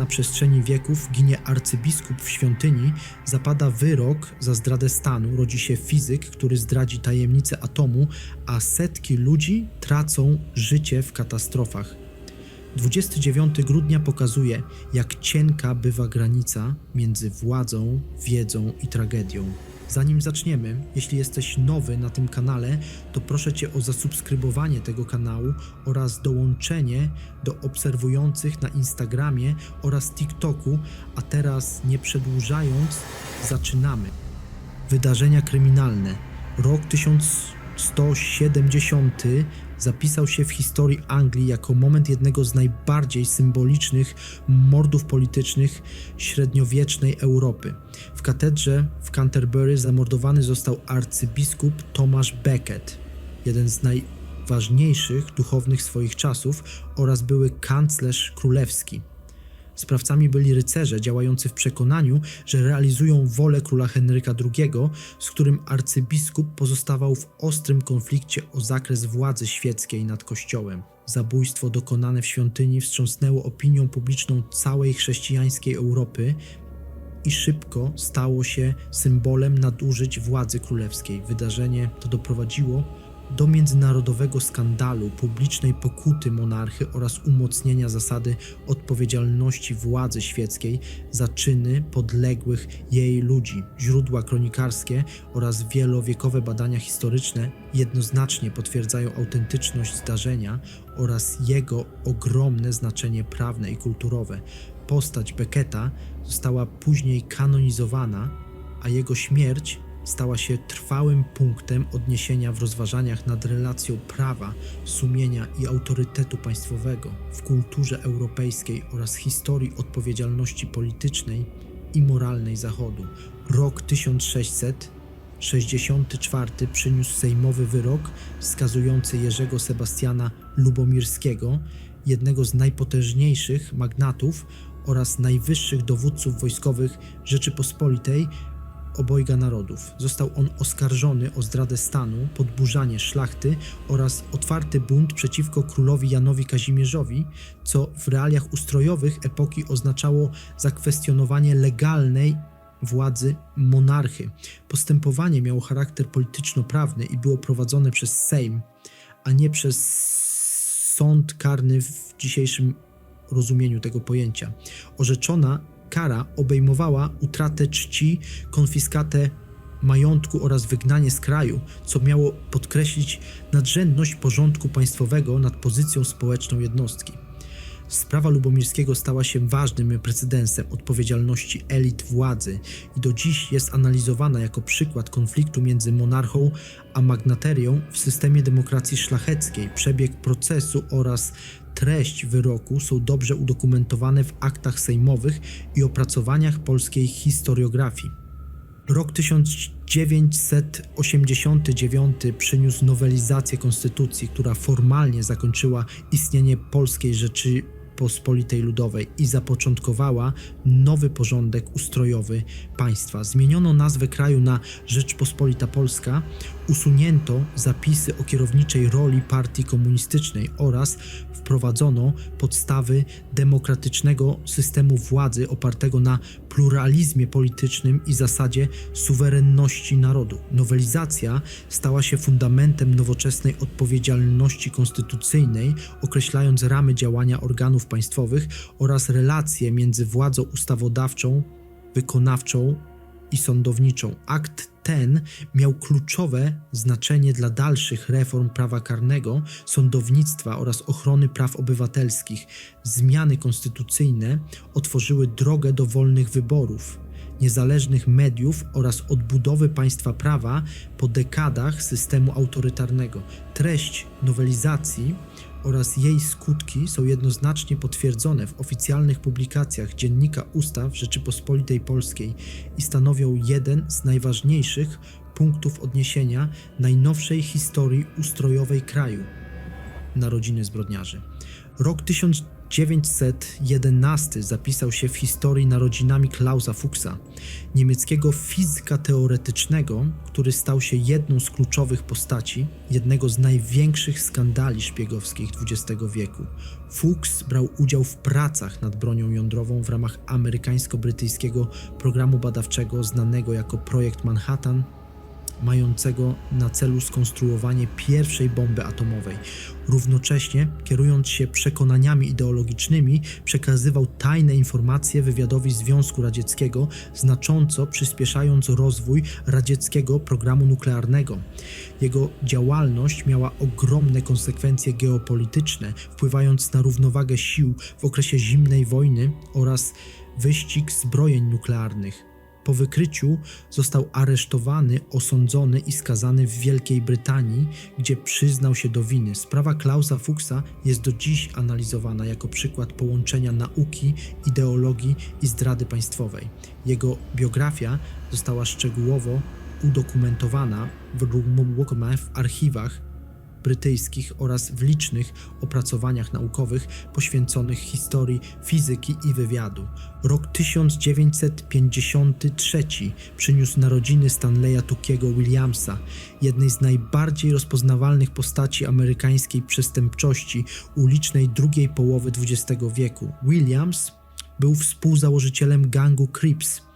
na przestrzeni wieków ginie arcybiskup w świątyni, zapada wyrok za zdradę stanu, rodzi się fizyk, który zdradzi tajemnicę atomu, a setki ludzi tracą życie w katastrofach. 29 grudnia pokazuje, jak cienka bywa granica między władzą, wiedzą i tragedią. Zanim zaczniemy, jeśli jesteś nowy na tym kanale, to proszę Cię o zasubskrybowanie tego kanału oraz dołączenie do obserwujących na Instagramie oraz TikToku, a teraz nie przedłużając, zaczynamy. Wydarzenia kryminalne. Rok 1170 zapisał się w historii Anglii jako moment jednego z najbardziej symbolicznych mordów politycznych średniowiecznej Europy. W katedrze w Canterbury zamordowany został arcybiskup Thomas Becket, jeden z najważniejszych duchownych swoich czasów, oraz były kanclerz królewski. Sprawcami byli rycerze działający w przekonaniu, że realizują wolę króla Henryka II, z którym arcybiskup pozostawał w ostrym konflikcie o zakres władzy świeckiej nad Kościołem. Zabójstwo dokonane w świątyni wstrząsnęło opinią publiczną całej chrześcijańskiej Europy i szybko stało się symbolem nadużyć władzy królewskiej. Wydarzenie to doprowadziło do międzynarodowego skandalu, publicznej pokuty monarchy oraz umocnienia zasady odpowiedzialności władzy świeckiej za czyny podległych jej ludzi. Źródła kronikarskie oraz wielowiekowe badania historyczne jednoznacznie potwierdzają autentyczność zdarzenia oraz jego ogromne znaczenie prawne i kulturowe. Postać Becketa została później kanonizowana, a jego śmierć stała się trwałym punktem odniesienia w rozważaniach nad relacją prawa, sumienia i autorytetu państwowego w kulturze europejskiej oraz historii odpowiedzialności politycznej i moralnej Zachodu. Rok 1664 przyniósł sejmowy wyrok skazujący Jerzego Sebastiana Lubomirskiego, jednego z najpotężniejszych magnatów oraz najwyższych dowódców wojskowych Rzeczypospolitej obojga narodów. Został on oskarżony o zdradę stanu, podburzanie szlachty oraz otwarty bunt przeciwko królowi Janowi Kazimierzowi, co w realiach ustrojowych epoki oznaczało zakwestionowanie legalnej władzy monarchy. Postępowanie miało charakter polityczno-prawny i było prowadzone przez Sejm, a nie przez sąd karny w dzisiejszym rozumieniu tego pojęcia. Orzeczona kara obejmowała utratę czci, konfiskatę majątku oraz wygnanie z kraju, co miało podkreślić nadrzędność porządku państwowego nad pozycją społeczną jednostki. Sprawa Lubomirskiego stała się ważnym precedensem odpowiedzialności elit władzy i do dziś jest analizowana jako przykład konfliktu między monarchą a magnaterią w systemie demokracji szlacheckiej. Przebieg procesu oraz treść wyroku są dobrze udokumentowane w aktach sejmowych i opracowaniach polskiej historiografii. Rok 1989 przyniósł nowelizację konstytucji, która formalnie zakończyła istnienie Polskiej Rzeczypospolitej Ludowej i zapoczątkowała nowy porządek ustrojowy państwa. Zmieniono nazwę kraju na Rzeczpospolita Polska, usunięto zapisy o kierowniczej roli partii komunistycznej oraz wprowadzono podstawy demokratycznego systemu władzy opartego na pluralizmie politycznym i zasadzie suwerenności narodu. Nowelizacja stała się fundamentem nowoczesnej odpowiedzialności konstytucyjnej, określając ramy działania organów państwowych oraz relacje między władzą ustawodawczą, wykonawczą i sądowniczą. Akt ten miał kluczowe znaczenie dla dalszych reform prawa karnego, sądownictwa oraz ochrony praw obywatelskich. Zmiany konstytucyjne otworzyły drogę do wolnych wyborów, niezależnych mediów oraz odbudowy państwa prawa po dekadach systemu autorytarnego. Treść nowelizacji oraz jej skutki są jednoznacznie potwierdzone w oficjalnych publikacjach Dziennika Ustaw Rzeczypospolitej Polskiej i stanowią jeden z najważniejszych punktów odniesienia najnowszej historii ustrojowej kraju. Narodziny zbrodniarzy. Rok 1911 zapisał się w historii narodzinami Klausa Fuchsa, niemieckiego fizyka teoretycznego, który stał się jedną z kluczowych postaci jednego z największych skandali szpiegowskich XX wieku. Fuchs brał udział w pracach nad bronią jądrową w ramach amerykańsko-brytyjskiego programu badawczego znanego jako Projekt Manhattan, mającego na celu skonstruowanie pierwszej bomby atomowej. Równocześnie, kierując się przekonaniami ideologicznymi, przekazywał tajne informacje wywiadowi Związku Radzieckiego, znacząco przyspieszając rozwój radzieckiego programu nuklearnego. Jego działalność miała ogromne konsekwencje geopolityczne, wpływając na równowagę sił w okresie zimnej wojny oraz wyścig zbrojeń nuklearnych. Po wykryciu został aresztowany, osądzony i skazany w Wielkiej Brytanii, gdzie przyznał się do winy. Sprawa Klausa Fuchsa jest do dziś analizowana jako przykład połączenia nauki, ideologii i zdrady państwowej. Jego biografia została szczegółowo udokumentowana w archiwach brytyjskich oraz w licznych opracowaniach naukowych poświęconych historii fizyki i wywiadu. Rok 1953 przyniósł narodziny Stanleya Tuckiego Williamsa, jednej z najbardziej rozpoznawalnych postaci amerykańskiej przestępczości ulicznej drugiej połowy XX wieku. Williams był współzałożycielem gangu Crips,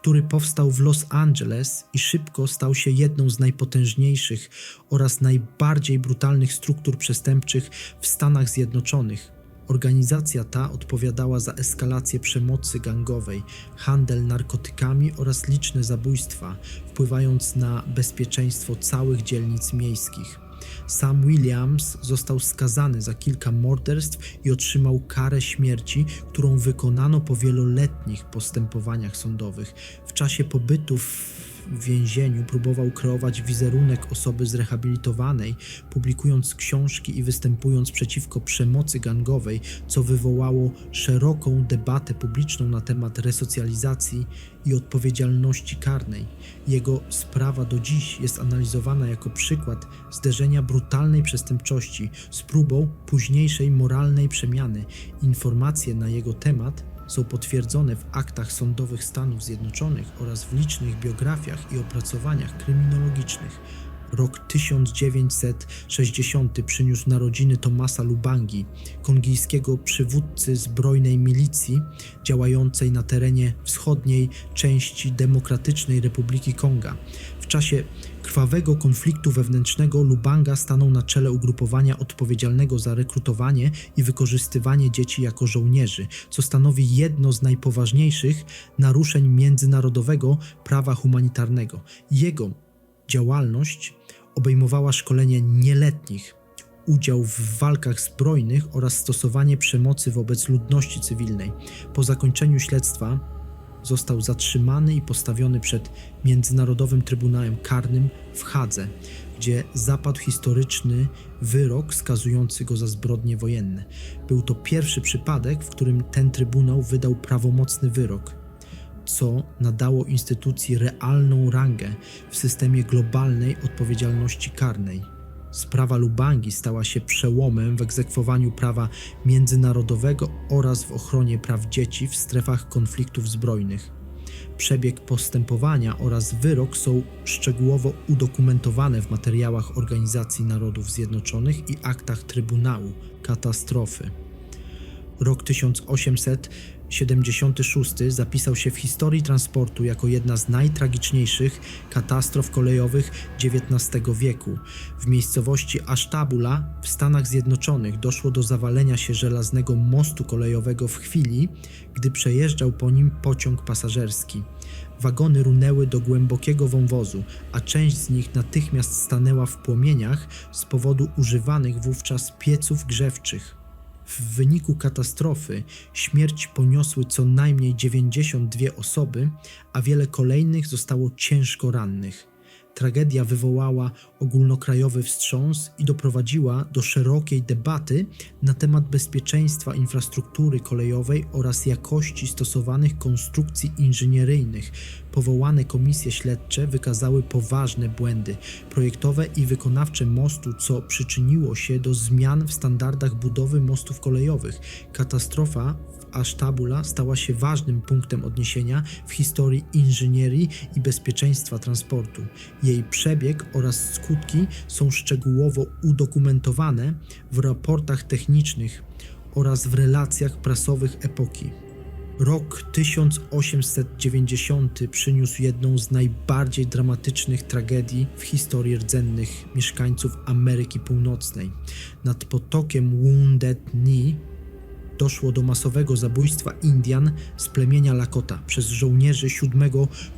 który powstał w Los Angeles i szybko stał się jedną z najpotężniejszych oraz najbardziej brutalnych struktur przestępczych w Stanach Zjednoczonych. Organizacja ta odpowiadała za eskalację przemocy gangowej, handel narkotykami oraz liczne zabójstwa, wpływając na bezpieczeństwo całych dzielnic miejskich. Sam Williams został skazany za kilka morderstw i otrzymał karę śmierci, którą wykonano po wieloletnich postępowaniach sądowych. W czasie pobytu w więzieniu próbował kreować wizerunek osoby zrehabilitowanej, publikując książki i występując przeciwko przemocy gangowej, co wywołało szeroką debatę publiczną na temat resocjalizacji i odpowiedzialności karnej. Jego sprawa do dziś jest analizowana jako przykład zderzenia brutalnej przestępczości z próbą późniejszej moralnej przemiany. Informacje na jego temat są potwierdzone w aktach sądowych Stanów Zjednoczonych oraz w licznych biografiach i opracowaniach kryminologicznych. Rok 1960 przyniósł narodziny Thomasa Lubangi, kongijskiego przywódcy zbrojnej milicji działającej na terenie wschodniej części Demokratycznej Republiki Konga. W czasie krwawego konfliktu wewnętrznego Lubanga stanął na czele ugrupowania odpowiedzialnego za rekrutowanie i wykorzystywanie dzieci jako żołnierzy, co stanowi jedno z najpoważniejszych naruszeń międzynarodowego prawa humanitarnego. Jego działalność obejmowała szkolenie nieletnich, udział w walkach zbrojnych oraz stosowanie przemocy wobec ludności cywilnej. Po zakończeniu śledztwa został zatrzymany i postawiony przed Międzynarodowym Trybunałem Karnym w Hadze, gdzie zapadł historyczny wyrok skazujący go za zbrodnie wojenne. Był to pierwszy przypadek, w którym ten trybunał wydał prawomocny wyrok, co nadało instytucji realną rangę w systemie globalnej odpowiedzialności karnej. Sprawa Lubangi stała się przełomem w egzekwowaniu prawa międzynarodowego oraz w ochronie praw dzieci w strefach konfliktów zbrojnych. Przebieg postępowania oraz wyrok są szczegółowo udokumentowane w materiałach Organizacji Narodów Zjednoczonych i aktach Trybunału Katastrofy. Rok 1876 zapisał się w historii transportu jako jedna z najtragiczniejszych katastrof kolejowych XIX wieku. W miejscowości Ashtabula w Stanach Zjednoczonych doszło do zawalenia się żelaznego mostu kolejowego w chwili, gdy przejeżdżał po nim pociąg pasażerski. Wagony runęły do głębokiego wąwozu, a część z nich natychmiast stanęła w płomieniach z powodu używanych wówczas pieców grzewczych. W wyniku katastrofy śmierć poniosły co najmniej 92 osoby, a wiele kolejnych zostało ciężko rannych. Tragedia wywołała ogólnokrajowy wstrząs i doprowadziła do szerokiej debaty na temat bezpieczeństwa infrastruktury kolejowej oraz jakości stosowanych konstrukcji inżynieryjnych. Powołane komisje śledcze wykazały poważne błędy projektowe i wykonawcze mostu, co przyczyniło się do zmian w standardach budowy mostów kolejowych. Katastrofa w Ashtabula stała się ważnym punktem odniesienia w historii inżynierii i bezpieczeństwa transportu. Jej przebieg oraz skutki są szczegółowo udokumentowane w raportach technicznych oraz w relacjach prasowych epoki. Rok 1890 przyniósł jedną z najbardziej dramatycznych tragedii w historii rdzennych mieszkańców Ameryki Północnej. Nad potokiem Wounded Knee doszło do masowego zabójstwa Indian z plemienia Lakota przez żołnierzy 7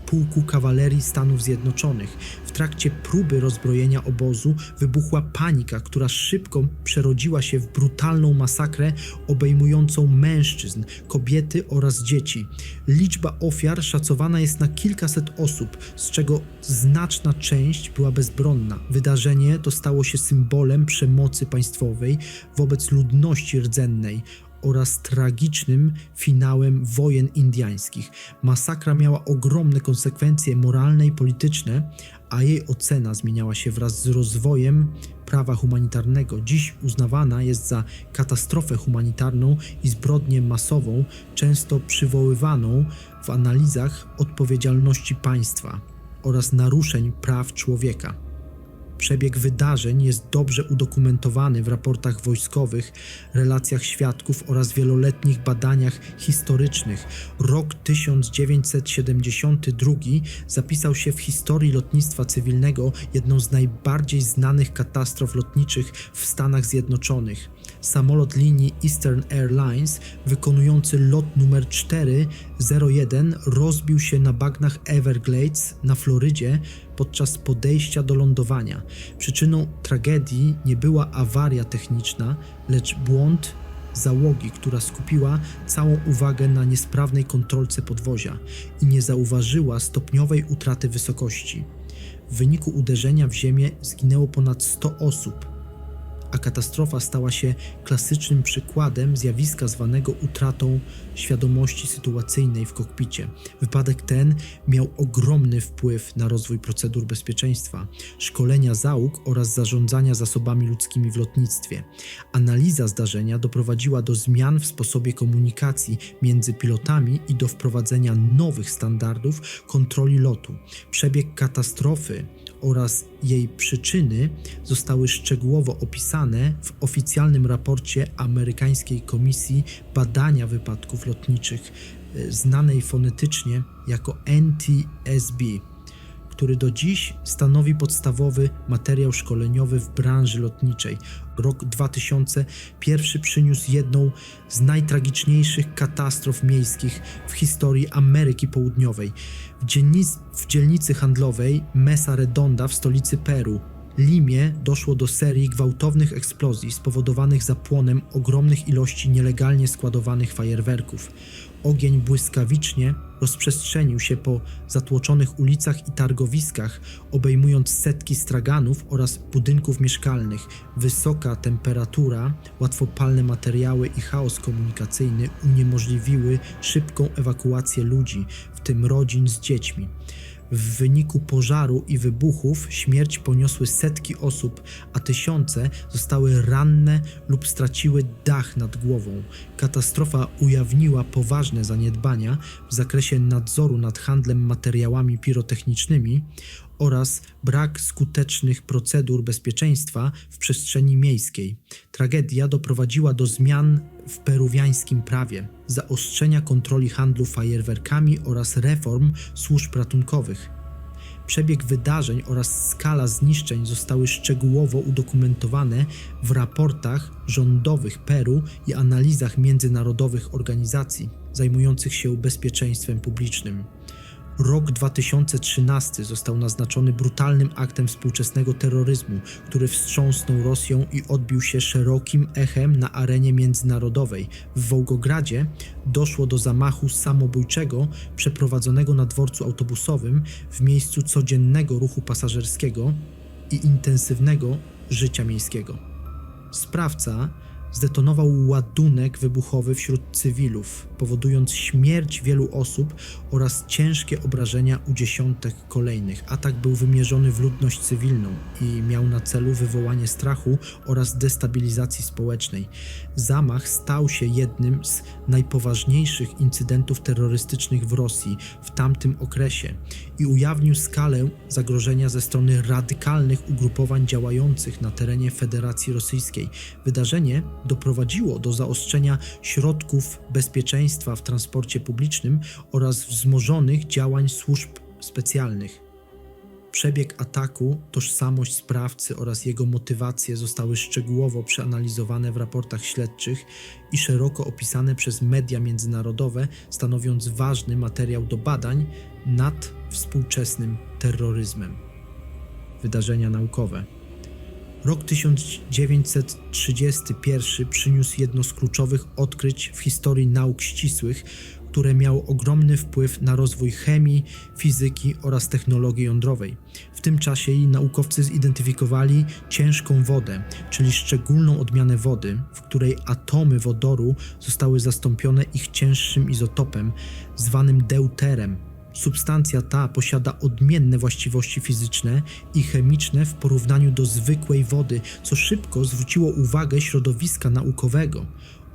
Pułku Kawalerii Stanów Zjednoczonych. W trakcie próby rozbrojenia obozu wybuchła panika, która szybko przerodziła się w brutalną masakrę obejmującą mężczyzn, kobiety oraz dzieci. Liczba ofiar szacowana jest na kilkaset osób, z czego znaczna część była bezbronna. Wydarzenie to stało się symbolem przemocy państwowej wobec ludności rdzennej oraz tragicznym finałem wojen indyjskich. Masakra miała ogromne konsekwencje moralne i polityczne, a jej ocena zmieniała się wraz z rozwojem prawa humanitarnego. Dziś uznawana jest za katastrofę humanitarną i zbrodnię masową, często przywoływaną w analizach odpowiedzialności państwa oraz naruszeń praw człowieka. Przebieg wydarzeń jest dobrze udokumentowany w raportach wojskowych, relacjach świadków oraz wieloletnich badaniach historycznych. Rok 1972 zapisał się w historii lotnictwa cywilnego jedną z najbardziej znanych katastrof lotniczych w Stanach Zjednoczonych. Samolot linii Eastern Airlines wykonujący lot numer 401 rozbił się na bagnach Everglades na Florydzie podczas podejścia do lądowania. Przyczyną tragedii nie była awaria techniczna, lecz błąd załogi, która skupiła całą uwagę na niesprawnej kontrolce podwozia i nie zauważyła stopniowej utraty wysokości. W wyniku uderzenia w ziemię zginęło ponad 100 osób, a katastrofa stała się klasycznym przykładem zjawiska zwanego utratą świadomości sytuacyjnej w kokpicie. Wypadek ten miał ogromny wpływ na rozwój procedur bezpieczeństwa, szkolenia załóg oraz zarządzania zasobami ludzkimi w lotnictwie. Analiza zdarzenia doprowadziła do zmian w sposobie komunikacji między pilotami i do wprowadzenia nowych standardów kontroli lotu. Przebieg katastrofy oraz jej przyczyny zostały szczegółowo opisane w oficjalnym raporcie amerykańskiej Komisji Badania Wypadków Lotniczych, znanej fonetycznie jako NTSB, który do dziś stanowi podstawowy materiał szkoleniowy w branży lotniczej. Rok 2001 przyniósł jedną z najtragiczniejszych katastrof miejskich w historii Ameryki Południowej. W dzielnicy handlowej Mesa Redonda w stolicy Peru, Limie, doszło do serii gwałtownych eksplozji spowodowanych zapłonem ogromnych ilości nielegalnie składowanych fajerwerków. Ogień błyskawicznie rozprzestrzenił się po zatłoczonych ulicach i targowiskach, obejmując setki straganów oraz budynków mieszkalnych. Wysoka temperatura, łatwopalne materiały i chaos komunikacyjny uniemożliwiły szybką ewakuację ludzi, w tym rodzin z dziećmi. W wyniku pożaru i wybuchów śmierć poniosły setki osób, a tysiące zostały ranne lub straciły dach nad głową. Katastrofa ujawniła poważne zaniedbania w zakresie nadzoru nad handlem materiałami pirotechnicznymi oraz brak skutecznych procedur bezpieczeństwa w przestrzeni miejskiej. Tragedia doprowadziła do zmian w peruwiańskim prawie, zaostrzenia kontroli handlu fajerwerkami oraz reform służb ratunkowych. Przebieg wydarzeń oraz skala zniszczeń zostały szczegółowo udokumentowane w raportach rządowych Peru i analizach międzynarodowych organizacji zajmujących się bezpieczeństwem publicznym. Rok 2013 został naznaczony brutalnym aktem współczesnego terroryzmu, który wstrząsnął Rosją i odbił się szerokim echem na arenie międzynarodowej. W Wołgogradzie doszło do zamachu samobójczego przeprowadzonego na dworcu autobusowym w miejscu codziennego ruchu pasażerskiego i intensywnego życia miejskiego. Sprawca zdetonował ładunek wybuchowy wśród cywilów, powodując śmierć wielu osób oraz ciężkie obrażenia u dziesiątek kolejnych. Atak był wymierzony w ludność cywilną i miał na celu wywołanie strachu oraz destabilizacji społecznej. Zamach stał się jednym z najpoważniejszych incydentów terrorystycznych w Rosji w tamtym okresie i ujawnił skalę zagrożenia ze strony radykalnych ugrupowań działających na terenie Federacji Rosyjskiej. Wydarzenie doprowadziło do zaostrzenia środków bezpieczeństwa w transporcie publicznym oraz wzmożonych działań służb specjalnych. Przebieg ataku, tożsamość sprawcy oraz jego motywacje zostały szczegółowo przeanalizowane w raportach śledczych i szeroko opisane przez media międzynarodowe, stanowiąc ważny materiał do badań nad współczesnym terroryzmem. Wydarzenia naukowe. Rok 1931 przyniósł jedno z kluczowych odkryć w historii nauk ścisłych, które miało ogromny wpływ na rozwój chemii, fizyki oraz technologii jądrowej. W tym czasie naukowcy zidentyfikowali ciężką wodę, czyli szczególną odmianę wody, w której atomy wodoru zostały zastąpione ich cięższym izotopem, zwanym deuterem. Substancja ta posiada odmienne właściwości fizyczne i chemiczne w porównaniu do zwykłej wody, co szybko zwróciło uwagę środowiska naukowego.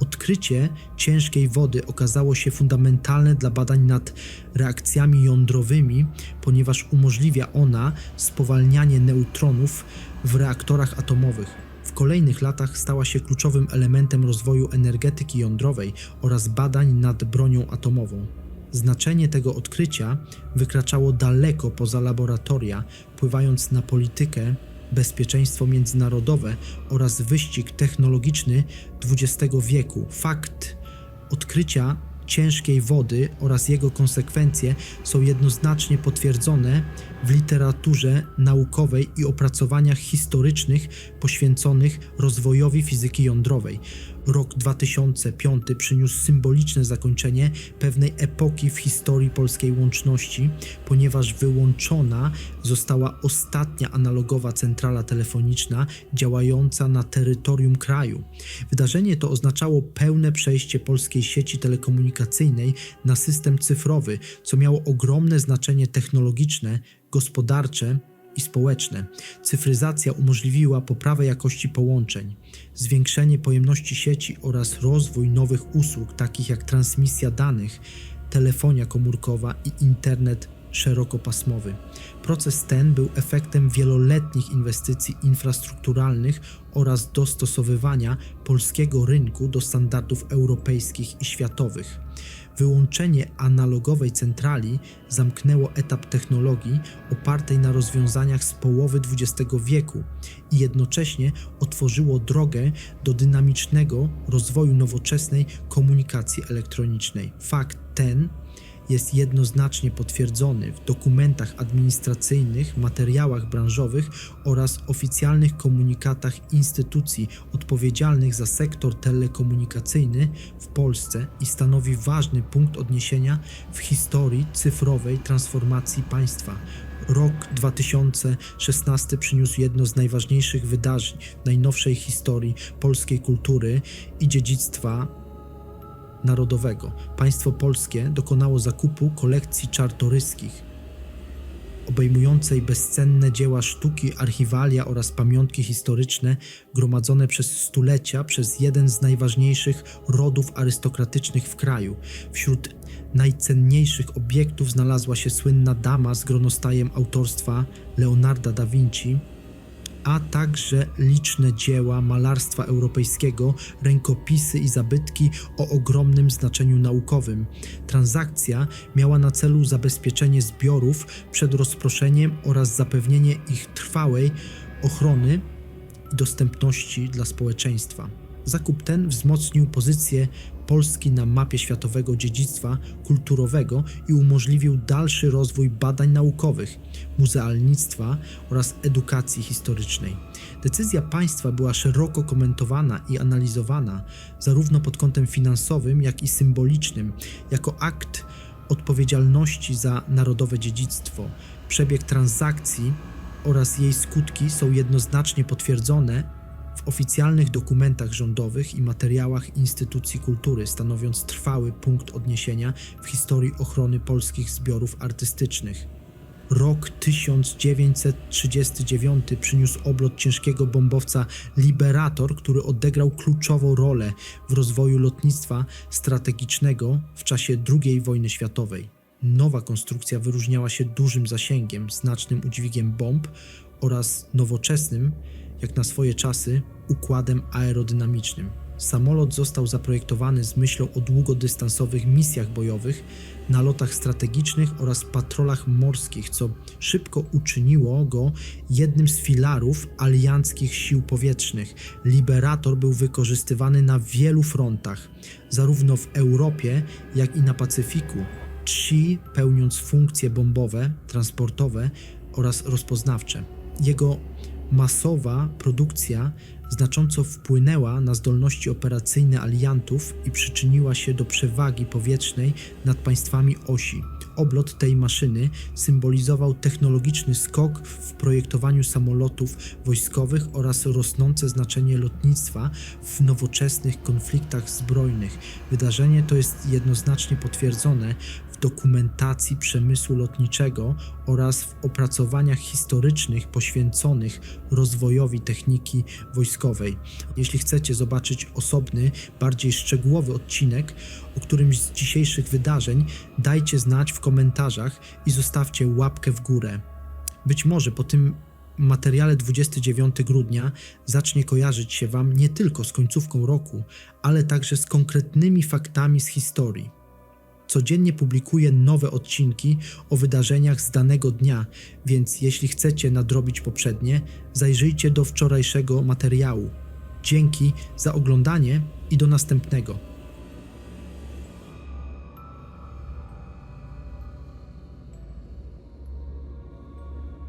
Odkrycie ciężkiej wody okazało się fundamentalne dla badań nad reakcjami jądrowymi, ponieważ umożliwia ona spowalnianie neutronów w reaktorach atomowych. W kolejnych latach stała się kluczowym elementem rozwoju energetyki jądrowej oraz badań nad bronią atomową. Znaczenie tego odkrycia wykraczało daleko poza laboratoria, wpływając na politykę, bezpieczeństwo międzynarodowe oraz wyścig technologiczny XX wieku. Fakt odkrycia ciężkiej wody oraz jego konsekwencje są jednoznacznie potwierdzone w literaturze naukowej i opracowaniach historycznych poświęconych rozwojowi fizyki jądrowej. Rok 2005 przyniósł symboliczne zakończenie pewnej epoki w historii polskiej łączności, ponieważ wyłączona została ostatnia analogowa centrala telefoniczna działająca na terytorium kraju. Wydarzenie to oznaczało pełne przejście polskiej sieci telekomunikacyjnej na system cyfrowy, co miało ogromne znaczenie technologiczne, gospodarcze i społeczne. Cyfryzacja umożliwiła poprawę jakości połączeń, zwiększenie pojemności sieci oraz rozwój nowych usług takich jak transmisja danych, telefonia komórkowa i internet szerokopasmowy. Proces ten był efektem wieloletnich inwestycji infrastrukturalnych oraz dostosowywania polskiego rynku do standardów europejskich i światowych. Wyłączenie analogowej centrali zamknęło etap technologii opartej na rozwiązaniach z połowy XX wieku i jednocześnie otworzyło drogę do dynamicznego rozwoju nowoczesnej komunikacji elektronicznej. Fakt ten jest jednoznacznie potwierdzony w dokumentach administracyjnych, materiałach branżowych oraz oficjalnych komunikatach instytucji odpowiedzialnych za sektor telekomunikacyjny w Polsce i stanowi ważny punkt odniesienia w historii cyfrowej transformacji państwa. Rok 2016 przyniósł jedno z najważniejszych wydarzeń w najnowszej historii polskiej kultury i dziedzictwa narodowego. Państwo polskie dokonało zakupu kolekcji Czartoryskich, obejmującej bezcenne dzieła sztuki, archiwalia oraz pamiątki historyczne gromadzone przez stulecia przez jeden z najważniejszych rodów arystokratycznych w kraju. Wśród najcenniejszych obiektów znalazła się słynna dama z gronostajem autorstwa Leonarda da Vinci, a także liczne dzieła malarstwa europejskiego, rękopisy i zabytki o ogromnym znaczeniu naukowym. Transakcja miała na celu zabezpieczenie zbiorów przed rozproszeniem oraz zapewnienie ich trwałej ochrony i dostępności dla społeczeństwa. Zakup ten wzmocnił pozycję Polski na mapie światowego dziedzictwa kulturowego i umożliwił dalszy rozwój badań naukowych, muzealnictwa oraz edukacji historycznej. Decyzja państwa była szeroko komentowana i analizowana zarówno pod kątem finansowym, jak i symbolicznym, jako akt odpowiedzialności za narodowe dziedzictwo. Przebieg transakcji oraz jej skutki są jednoznacznie potwierdzone w oficjalnych dokumentach rządowych i materiałach instytucji kultury, stanowiąc trwały punkt odniesienia w historii ochrony polskich zbiorów artystycznych. Rok 1939 przyniósł oblot ciężkiego bombowca Liberator, który odegrał kluczową rolę w rozwoju lotnictwa strategicznego w czasie II wojny światowej. Nowa konstrukcja wyróżniała się dużym zasięgiem, znacznym udźwigiem bomb oraz nowoczesnym, jak na swoje czasy, układem aerodynamicznym. Samolot został zaprojektowany z myślą o długodystansowych misjach bojowych, nalotach strategicznych oraz patrolach morskich, co szybko uczyniło go jednym z filarów alianckich sił powietrznych. Liberator był wykorzystywany na wielu frontach, zarówno w Europie, jak i na Pacyfiku, pełniąc funkcje bombowe, transportowe oraz rozpoznawcze. Jego masowa produkcja znacząco wpłynęła na zdolności operacyjne aliantów i przyczyniła się do przewagi powietrznej nad państwami osi. Oblot tej maszyny symbolizował technologiczny skok w projektowaniu samolotów wojskowych oraz rosnące znaczenie lotnictwa w nowoczesnych konfliktach zbrojnych. Wydarzenie to jest jednoznacznie potwierdzone w dokumentacji przemysłu lotniczego oraz w opracowaniach historycznych poświęconych rozwojowi techniki wojskowej. Jeśli chcecie zobaczyć osobny, bardziej szczegółowy odcinek o którymś z dzisiejszych wydarzeń, dajcie znać w komentarzach i zostawcie łapkę w górę. Być może po tym materiale 29 grudnia zacznie kojarzyć się Wam nie tylko z końcówką roku, ale także z konkretnymi faktami z historii. Codziennie publikuję nowe odcinki o wydarzeniach z danego dnia, więc jeśli chcecie nadrobić poprzednie, zajrzyjcie do wczorajszego materiału. Dzięki za oglądanie i do następnego.